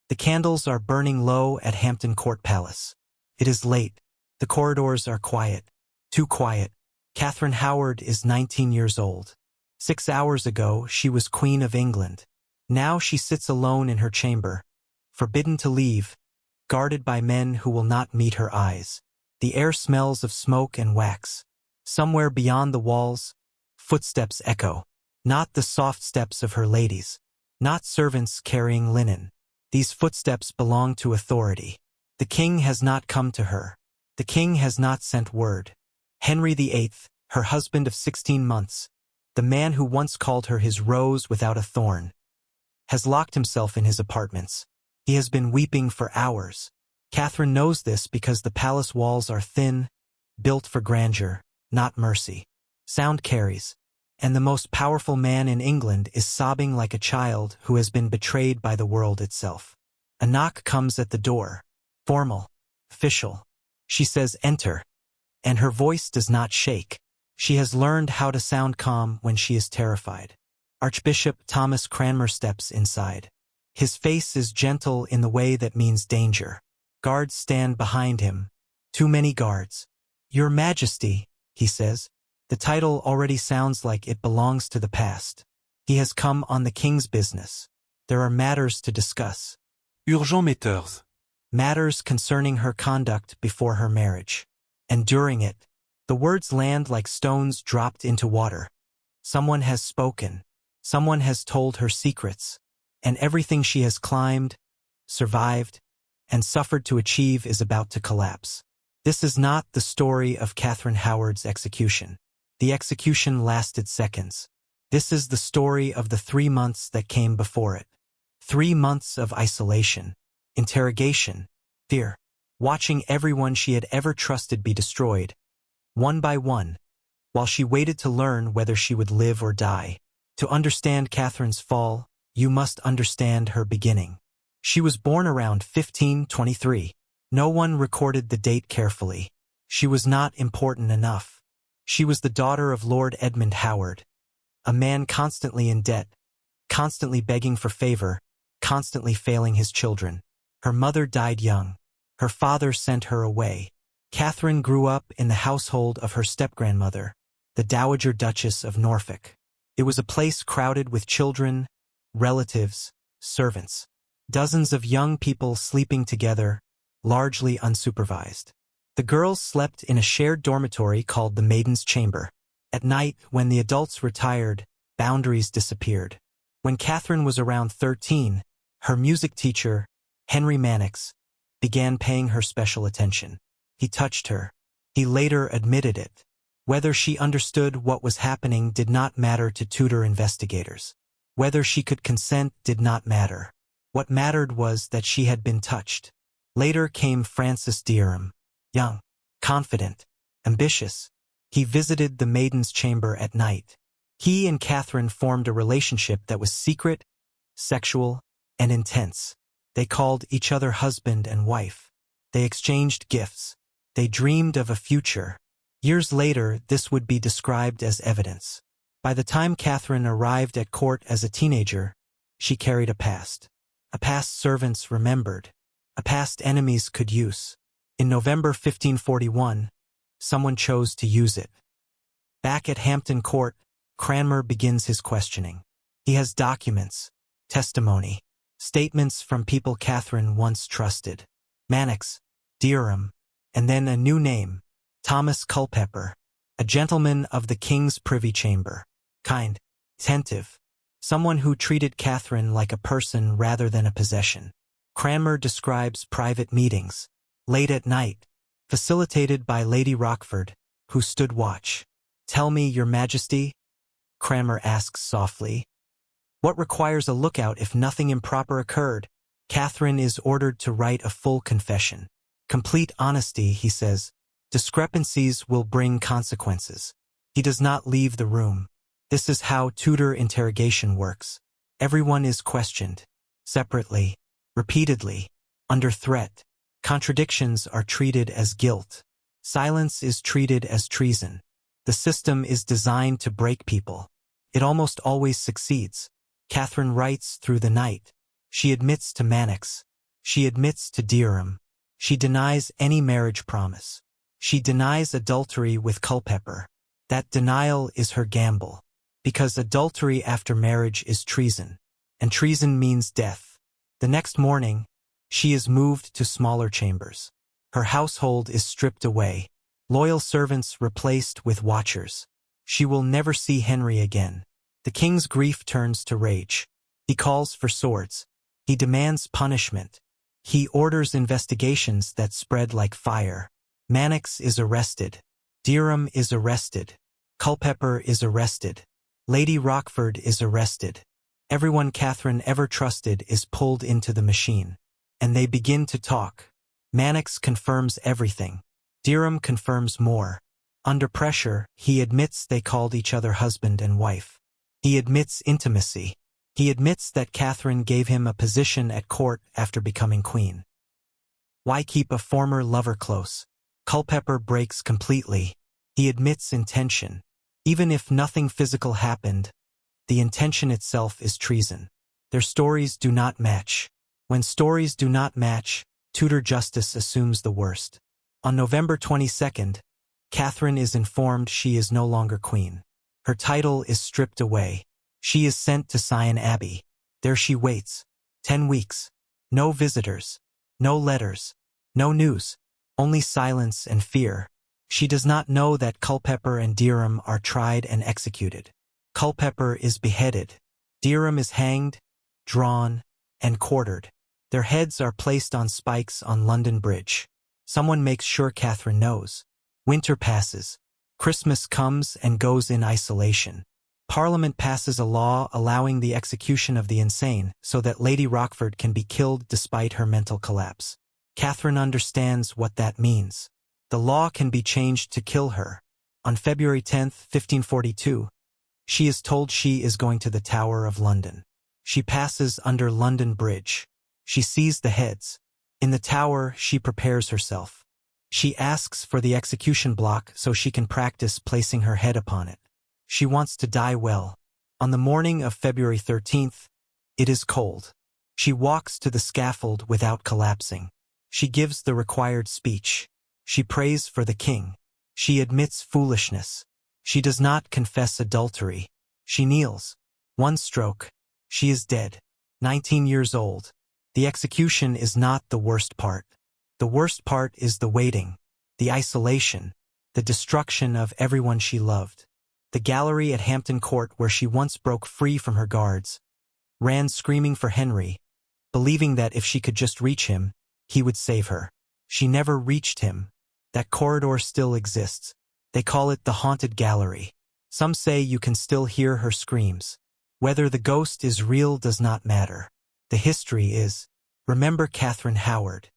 The candles are burning low at Hampton Court Palace. It is late. The corridors are quiet. Too quiet. Catherine Howard is 19 years old. 6 hours ago, she was Queen of England. Now she sits alone in her chamber, forbidden to leave, guarded by men who will not meet her eyes. The air smells of smoke and wax. Somewhere beyond the walls, footsteps echo. Not the soft steps of her ladies. Not servants carrying linen. These footsteps belong to authority. The king has not come to her. The king has not sent word. Henry VIII, her husband of 16 months, the man who once called her his rose without a thorn, has locked himself in his apartments. He has been weeping for hours. Catherine knows this because the palace walls are thin, built for grandeur, not mercy. Sound carries, and the most powerful man in England is sobbing like a child who has been betrayed by the world itself. A knock comes at the door. Formal. Official. She says, "Enter." And her voice does not shake. She has learned how to sound calm when she is terrified. Archbishop Thomas Cranmer steps inside. His face is gentle in the way that means danger. Guards stand behind him. Too many guards. "Your Majesty," he says. The title already sounds like it belongs to the past. He has come on the king's business. There are matters to discuss. Urgent matters. Matters concerning her conduct before her marriage. And during it, the words land like stones dropped into water. Someone has spoken. Someone has told her secrets. And everything she has climbed, survived, and suffered to achieve is about to collapse. This is not the story of Catherine Howard's execution. The execution lasted seconds. This is the story of the 3 months that came before it. 3 months of isolation, interrogation, fear, watching everyone she had ever trusted be destroyed, one by one, while she waited to learn whether she would live or die. To understand Catherine's fall, you must understand her beginning. She was born around 1523. No one recorded the date carefully. She was not important enough. She was the daughter of Lord Edmund Howard, a man constantly in debt, constantly begging for favor, constantly failing his children. Her mother died young. Her father sent her away. Catherine grew up in the household of her step-grandmother, the Dowager Duchess of Norfolk. It was a place crowded with children, relatives, servants. Dozens of young people sleeping together, largely unsupervised. The girls slept in a shared dormitory called the Maiden's Chamber. At night, when the adults retired, boundaries disappeared. When Catherine was around 13, her music teacher, Henry Mannix, began paying her special attention. He touched her. He later admitted it. Whether she understood what was happening did not matter to Tudor investigators. Whether she could consent did not matter. What mattered was that she had been touched. Later came Francis Dereham. Young, confident, ambitious. He visited the Maiden's Chamber at night. He and Catherine formed a relationship that was secret, sexual, and intense. They called each other husband and wife. They exchanged gifts. They dreamed of a future. Years later, this would be described as evidence. By the time Catherine arrived at court as a teenager, she carried a past. A past servants remembered. A past enemies could use. In November 1541, someone chose to use it. Back at Hampton Court, Cranmer begins his questioning. He has documents, testimony, statements from people Catherine once trusted. Mannix, Dereham, and then a new name, Thomas Culpeper, a gentleman of the King's Privy Chamber. Kind, attentive, someone who treated Catherine like a person rather than a possession. Cranmer describes private meetings, late at night, facilitated by Lady Rochford, who stood watch. "Tell me, Your Majesty," Cranmer asks softly, "what requires a lookout if nothing improper occurred?" Catherine is ordered to write a full confession. Complete honesty, he says. Discrepancies will bring consequences. He does not leave the room. This is how Tudor interrogation works. Everyone is questioned. Separately. Repeatedly. Under threat. Contradictions are treated as guilt. Silence is treated as treason. The system is designed to break people. It almost always succeeds. Catherine writes through the night. She admits to Mannix. She admits to Dirham. She denies any marriage promise. She denies adultery with Culpeper. That denial is her gamble. Because adultery after marriage is treason. And treason means death. The next morning, she is moved to smaller chambers. Her household is stripped away. Loyal servants replaced with watchers. She will never see Henry again. The king's grief turns to rage. He calls for swords. He demands punishment. He orders investigations that spread like fire. Mannix is arrested. Dirham is arrested. Culpeper is arrested. Lady Rochford is arrested. Everyone Catherine ever trusted is pulled into the machine. And they begin to talk. Mannix confirms everything. Dirham confirms more. Under pressure, he admits they called each other husband and wife. He admits intimacy. He admits that Catherine gave him a position at court after becoming queen. Why keep a former lover close? Culpeper breaks completely. He admits intention. Even if nothing physical happened, the intention itself is treason. Their stories do not match. When stories do not match, Tudor justice assumes the worst. On November 22nd, Catherine is informed she is no longer queen. Her title is stripped away. She is sent to Sion Abbey. There she waits. 10 weeks. No visitors. No letters. No news. Only silence and fear. She does not know that Culpeper and Dirham are tried and executed. Culpeper is beheaded. Dirham is hanged, drawn, and quartered. Their heads are placed on spikes on London Bridge. Someone makes sure Catherine knows. Winter passes. Christmas comes and goes in isolation. Parliament passes a law allowing the execution of the insane so that Lady Rochford can be killed despite her mental collapse. Catherine understands what that means. The law can be changed to kill her. On February 10, 1542, she is told she is going to the Tower of London. She passes under London Bridge. She sees the heads. In the tower, she prepares herself. She asks for the execution block so she can practice placing her head upon it. She wants to die well. On the morning of February 13th, it is cold. She walks to the scaffold without collapsing. She gives the required speech. She prays for the king. She admits foolishness. She does not confess adultery. She kneels. One stroke. She is dead. 19 years old. The execution is not the worst part. The worst part is the waiting, the isolation, the destruction of everyone she loved. The gallery at Hampton Court, where she once broke free from her guards, ran screaming for Henry, believing that if she could just reach him, he would save her. She never reached him. That corridor still exists. They call it the haunted gallery. Some say you can still hear her screams. Whether the ghost is real does not matter. The history is, remember Catherine Howard.